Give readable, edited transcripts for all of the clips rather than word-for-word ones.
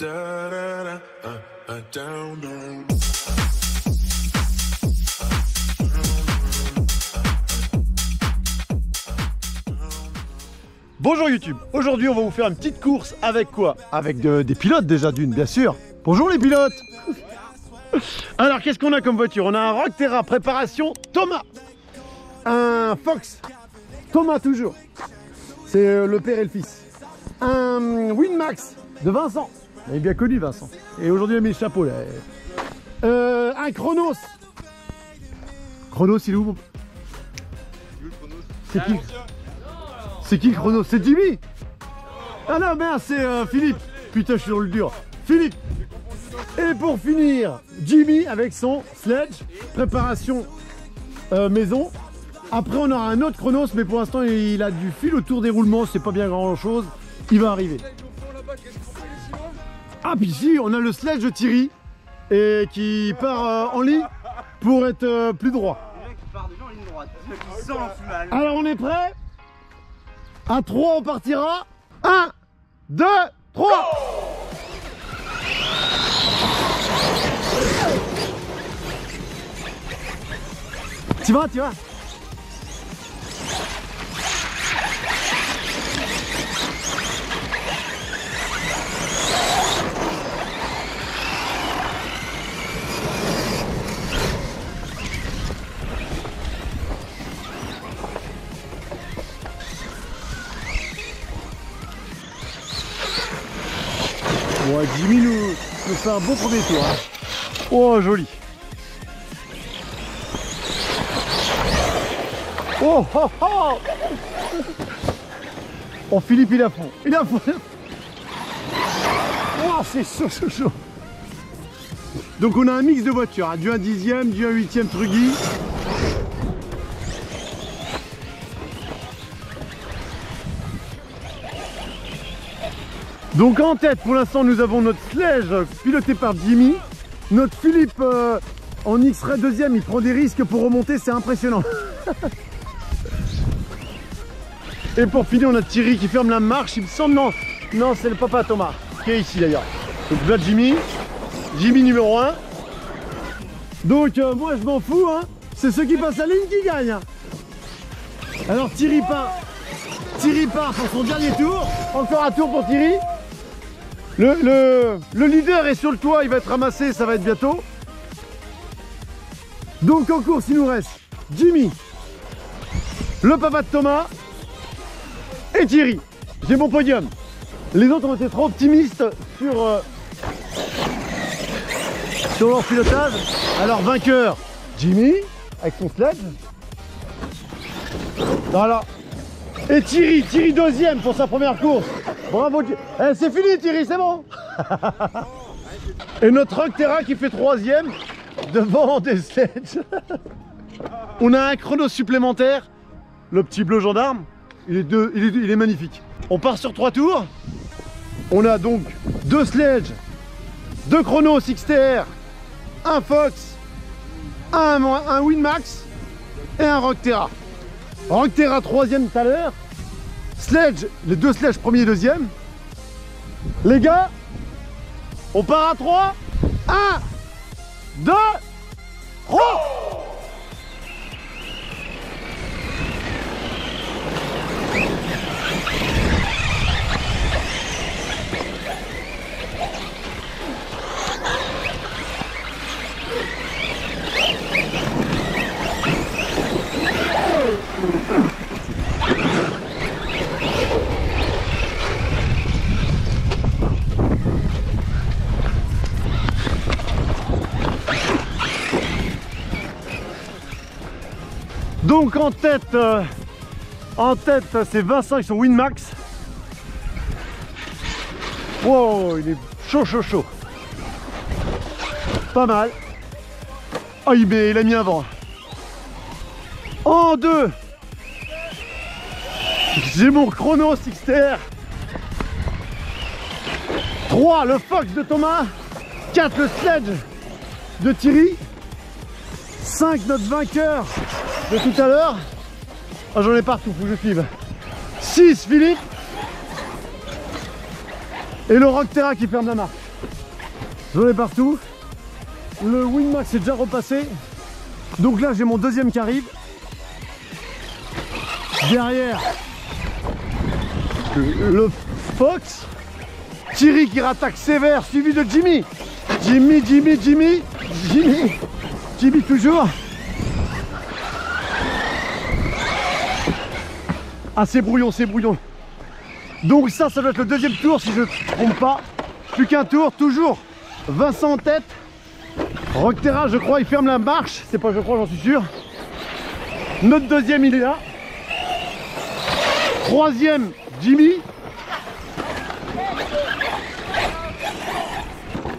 Bonjour YouTube, aujourd'hui on va vous faire une petite course avec quoi? Avec des pilotes déjà d'une, bien sûr. Bonjour les pilotes. Alors qu'est-ce qu'on a comme voiture? On a un Rockterra préparation Thomas, un Fox Thomas toujours, c'est le père et le fils, un Winmax de Vincent, il est bien connu Vincent, et aujourd'hui il a mis le chapeau là. Un Chronos. Chronos il est où? C'est qui? C'est qui Chronos? C'est Jimmy? Ah non merde, c'est Philippe. Putain, je suis dans le dur. Philippe. Et pour finir, Jimmy avec son sledge, préparation maison. Après on aura un autre Chronos, mais pour l'instant il a du fil autour des roulements, c'est pas bien grand chose. Il va arriver. Ah puis ici on a le sledge de Thierry et qui part en ligne pour être plus droit. Alors on est prêt? À 3 on partira. 1, 2, 3. Tu vas, tu vas. Ouais, Jimmy nous fait un beau premier tour. Hein. Oh, joli. Oh, oh, oh. Oh, Philippe, il est à fond. Il est à fond. Oh, c'est chaud, chaud, chaud. Donc, on a un mix de voitures. Hein, du 1/10e, du 1/8e Truggy. Donc en tête pour l'instant nous avons notre sledge piloté par Jimmy. Notre Philippe en X-Ray 2e, il prend des risques pour remonter, c'est impressionnant. Et pour finir on a Thierry qui ferme la marche, il me semble, non c'est le papa Thomas qui est ici d'ailleurs. Donc là Jimmy numéro 1. Donc moi je m'en fous, hein. C'est ceux qui passent la ligne qui gagnent. Hein. Alors Thierry part pour son dernier tour, encore un tour pour Thierry. Le leader est sur le toit, il va être ramassé, ça va être bientôt. Donc en course il nous reste Jimmy, le papa de Thomas et Thierry. J'ai mon podium. Les autres ont été trop optimistes sur leur pilotage. Alors vainqueur Jimmy avec son sledge. Voilà. Et Thierry deuxième pour sa première course. Bravo. Eh, c'est fini Thierry, c'est bon. Et notre Rockterra qui fait troisième devant des sledges. On a un chrono supplémentaire. Le petit bleu gendarme. Il est magnifique. On part sur 3 tours. On a donc 2 sledges, 2 chronos XTR, un Fox, un Winmax et un Rockterra. Rockterra 3e tout à l'heure. Sledge, les 2 sledges premier et deuxième. Les gars, on part à 3. 1, 2, 3. Donc en tête c'est Vincent avec son Winmax. Wow, il est chaud chaud chaud. Pas mal. Oh il a mis un vent. En 2, j'ai mon Chronos XTR. 3, le Fox de Thomas. 4, le Sledge de Thierry. 5, notre vainqueur de tout à l'heure. Oh, j'en ai partout, faut que je filme. 6, Philippe. Et le Rockterra qui ferme la marche. J'en ai partout. Le Winmax est déjà repassé. Donc là, j'ai mon deuxième qui arrive. Derrière, le Fox. Thierry qui rattaque sévère, suivi de Jimmy. Jimmy toujours. Ah, c'est brouillon, c'est brouillon. Donc ça doit être le deuxième tour si je ne me trompe pas. Plus qu'un tour, toujours Vincent en tête. Rockterra, je crois, il ferme la marche. C'est pas je crois, j'en suis sûr. Notre deuxième, il est là. Troisième, Jimmy.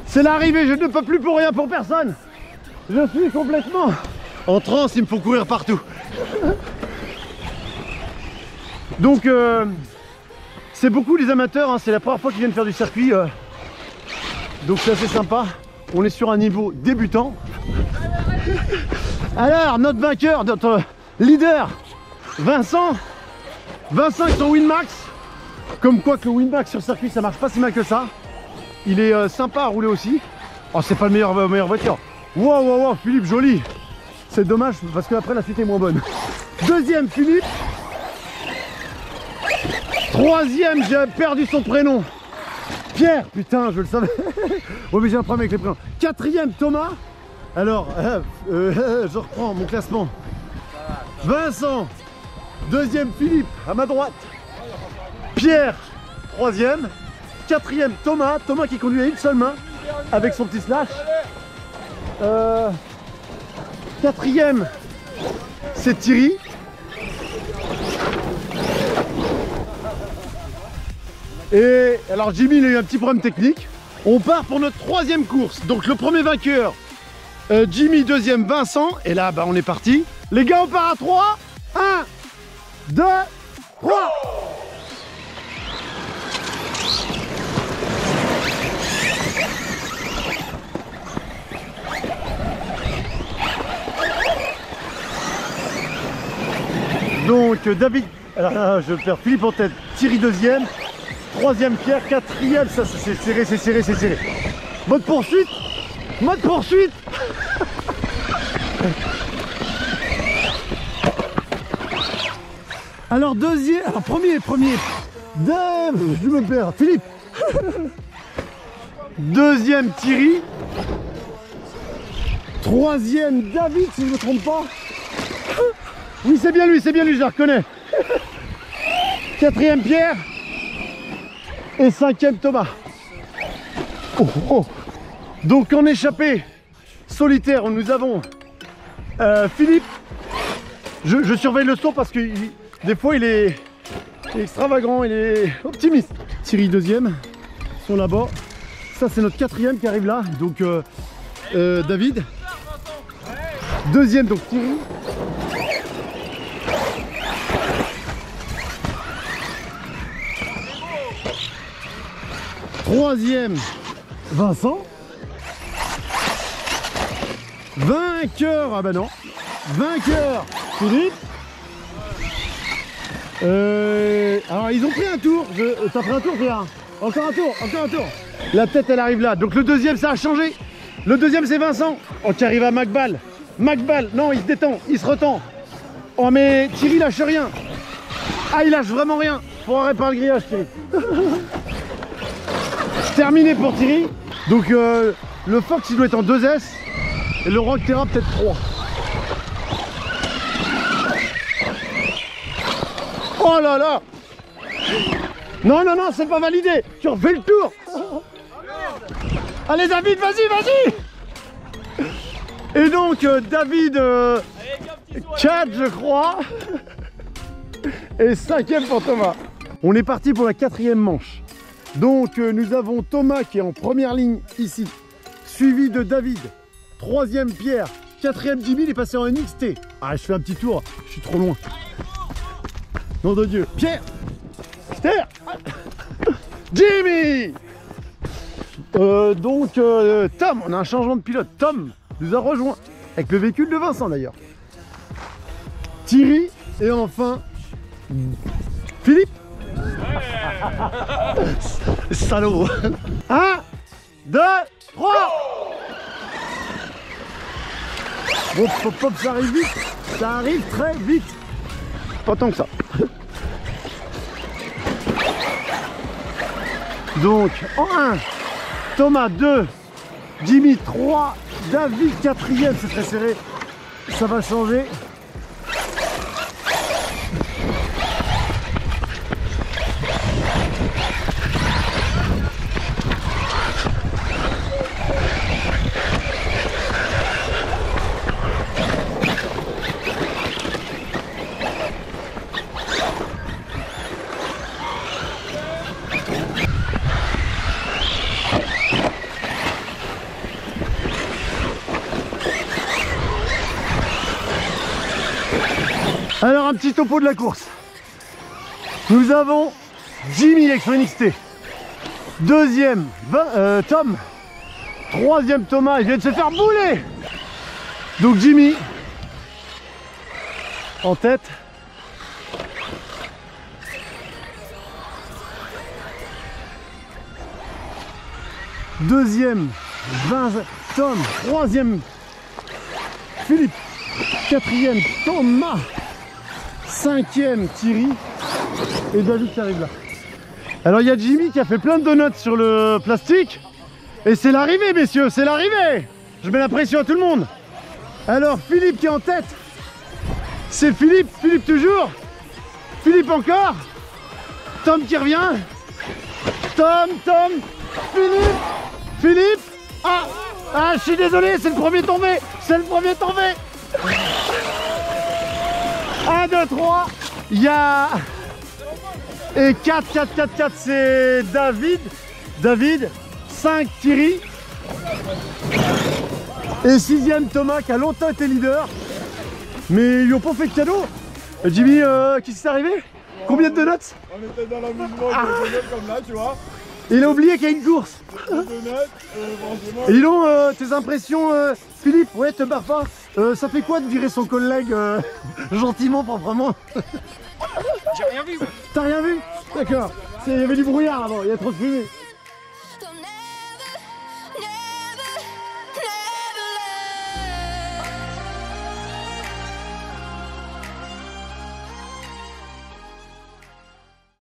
C'est l'arrivée, je ne peux plus pour rien, pour personne. Je suis complètement en transe, il me faut courir partout. Donc, c'est beaucoup les amateurs, hein, c'est la première fois qu'ils viennent faire du circuit. Donc c'est assez sympa. On est sur un niveau débutant. Alors, notre vainqueur, notre leader, Vincent. Vincent est son Winmax. Comme quoi que le Winmax sur circuit, ça marche pas si mal que ça. Il est sympa à rouler aussi. Oh, c'est pas le meilleur voiture. Wow, Philippe, joli. C'est dommage parce que après la suite est moins bonne. Deuxième, Philippe. Troisième, j'ai perdu son prénom. Pierre, putain, je le savais. Ouais, mais j'ai un problème avec les prénoms. Quatrième, Thomas. Alors, je reprends mon classement. Vincent. Deuxième, Philippe, à ma droite. Pierre, troisième. Quatrième, Thomas. Thomas qui conduit à une seule main avec son petit slash. Quatrième, c'est Thierry. Et alors Jimmy, il a eu un petit problème technique. On part pour notre troisième course. Donc le premier vainqueur, Jimmy, deuxième Vincent. Et là, bah, on est parti. Les gars, on part à 3. 1, 2, 3. Donc David, alors, je vais faire Philippe en tête, Thierry deuxième, troisième Pierre, quatrième, ça c'est serré, c'est serré, c'est serré. Mode poursuite. Alors deuxième, alors premier, je me perds, Philippe. Deuxième Thierry. Troisième David, si je ne me trompe pas. Oui, c'est bien lui, je la reconnais. Quatrième Pierre. Et cinquième Thomas. Oh. Donc en échappée solitaire, nous avons Philippe. Je surveille le son parce que des fois il est extravagant, il est optimiste. Thierry deuxième, sont là-bas. Ça c'est notre quatrième qui arrive là. Donc David. Deuxième donc Thierry. Troisième, Vincent. Vainqueur, ah bah non. Vainqueur, Philippe. Alors ils ont pris un tour. T'as pris un tour, Pierre? Encore un tour. La tête elle arrive là. Donc le deuxième ça a changé. Le deuxième c'est Vincent. Oh, qui arrive à McBall. Non, il se détend, il se retend. Oh mais Thierry lâche rien. Ah, il lâche vraiment rien. Faut arrêter par le grillage, Thierry. Terminé pour Thierry. Donc le Fox il doit être en 2S et le Rockterra peut-être 3. Oh là là. Non, c'est pas validé. Tu refais le tour. Allez David, vas-y. Et donc David 4 je crois. Et cinquième pour Thomas. On est parti pour la quatrième manche. Donc nous avons Thomas qui est en première ligne ici, suivi de David, troisième Pierre, quatrième Jimmy, il est passé en NXT. Ah, je fais un petit tour, je suis trop loin. Nom de Dieu. Pierre, Jimmy. Donc Tom, on a un changement de pilote. Tom nous a rejoint avec le véhicule de Vincent d'ailleurs. Thierry et enfin Philippe. Salaud. 1, 2, 3. Hop, hop, hop, ça arrive vite. Ça arrive très vite. Pas tant que ça. Donc, en 1, Thomas 2, Jimmy 3, David 4e, c'est très serré. Ça va changer. Alors un petit topo de la course. Nous avons Jimmy XNXT. Deuxième, Tom. Troisième, Thomas. Il vient de se faire bouler. Donc Jimmy en tête. Deuxième, Tom. Troisième, Philippe. Quatrième, Thomas. Cinquième, Thierry. Et David qui arrive là. Alors il y a Jimmy qui a fait plein de donuts sur le plastique. Et c'est l'arrivée, messieurs, c'est l'arrivée. Je mets la pression à tout le monde. Alors Philippe qui est en tête. C'est Philippe, Philippe toujours. Philippe encore. Tom qui revient. Tom, Philippe, Philippe. Ah, je suis désolé, c'est le premier tombé. C'est le premier tombé. 1, 2, 3. Il y a... Et 4, c'est David. 5, Thierry. Et 6e, Thomas, qui a longtemps été leader. Mais ils lui ont pas fait de cadeau. Jimmy, qu'est-ce qui s'est arrivé? Combien de donuts? On était dans l'amusement de donuts comme là, tu vois. Il a oublié qu'il y a une course. Et dis donc, tes impressions, Philippe? Ouais, te barre pas. Ça fait quoi de virer son collègue gentiment, proprement? J'ai rien vu. T'as rien vu? D'accord. Il y avait du brouillard avant, il y a trop de fumée.